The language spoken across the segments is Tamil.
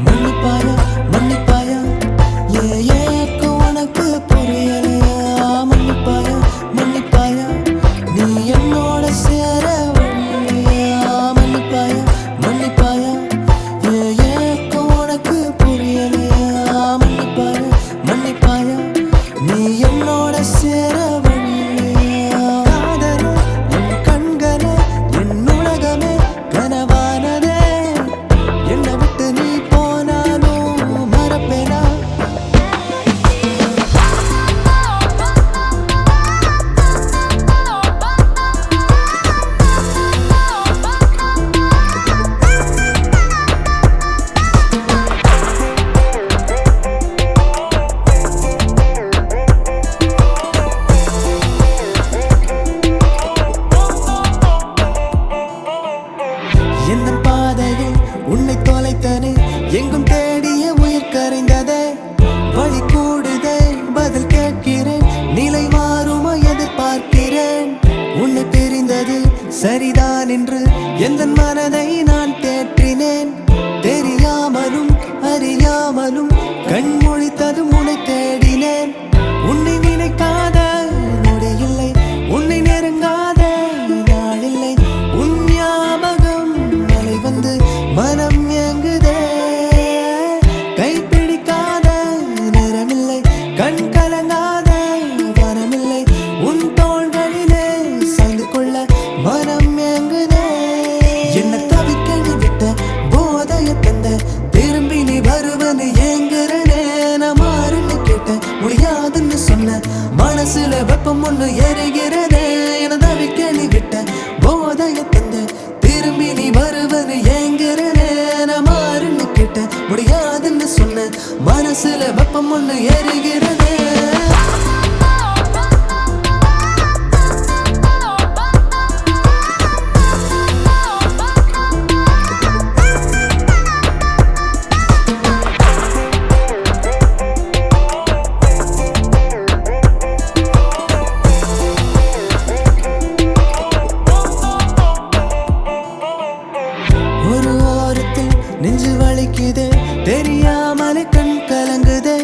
மன்னிப்பாயா மன்னிப்பாயா ஏக்கும் உனக்கு புரியலையா மன்னிப்பாயா மன்னிப்பாயா நீ என்னோட சேர வழியிலையா மன்னிப்பாயா மன்னிப்பாயா ஏக்கும் உனக்கு புரியலையா மன்னிப்பாயா மன்னிப்பாயா நீ என்னோட சேர வழியிலையா காதலே என் கண்களே என் உலகமே கனவானதே என்னை விட்டு நீ போனாலும் மறப்பேனா எந்த பாதையில் உன்னை தொலைத்தனே எங்கும் தேடிய உயிர் கரைந்ததே வழி கூடுதே பதில் கேட்கிறேன் நிலை மாறுமா எதிர்பார்க்கிறேன் உன்னை பிரிந்தது சரிதான் என்று எந்த மனதை நான் தேற்றினேன் தெரியாமலும் அறியாமலும் கண் முழித்ததும் உன்னை தேடினேன் உன்னை நினைக்காத நொடியில்லை உன்னை நெருங்காத நாளில்லை உன் ஞாபகம் அலை வந்து மனம் ஏங்குதே கைப்பிடிக்காத நேரமில்லை கண் கலங்காத வரமில்லை உன் தோள்களிலே சாய்ந்து கொள்ள மனம் ஏங்குதே என்ன தவிக்க நீ விட்ட போதைய தந்த திரும்பி நீ வருவது ஏங்குறனே நான் மாறுன்னு கேட்ட முடியாதுன்னு சொன்ன மனசுல வெப்பம் ஒண்ணு எரிகிறதே என தவிக்க நீ விட்ட போதைய தந்த திரும்பி நீ வருவது ஏங்குறனே நான் மாறுன்னு கேட்ட முடியாதுன்னு சொன்ன மனசுல வெப்பம் ஒண்ணு எரிகிறதே ஒரு ஓரத்தில் நெஞ்சு வலிக்குதே தெரியாமலே கண் கலங்குதே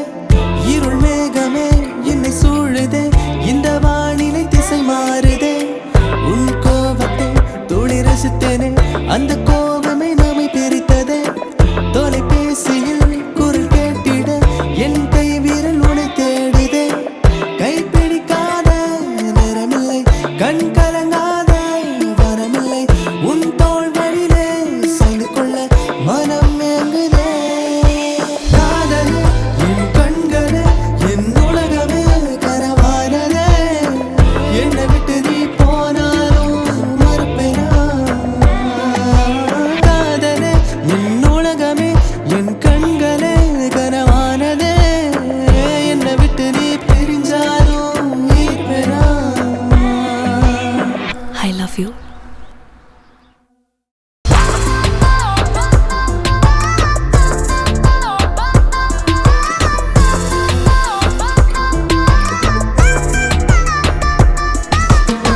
இருள் மேகமே என்னை சூழுதே இந்த வானிலை திசை மாறுதே உன் கோபத்தை துளி ரசித்தேனே அந்த கோபமே நம்மை பிரித்ததே தொலைபேசியில் குரல் கேட்டிட என் கை வீரல் உன்னை தேடிதே கைப்பிடிக்காத நேரமில்லை கண் கலங்காத வரமில்லை உன் தோள்களிலே சாய்ந்து கொள்ள மனம் ஏங்குதே காதலே என் கண்களே என் உலகமே கனவானதே என்னை விட்டு நீ போனாலும் மறப்பேனா காதலே என் உலகமே என் கண்களே கனவானதே என்னை விட்டு நீ பிரிஞ்சாலும் ஈர்ப்பேனா I love you.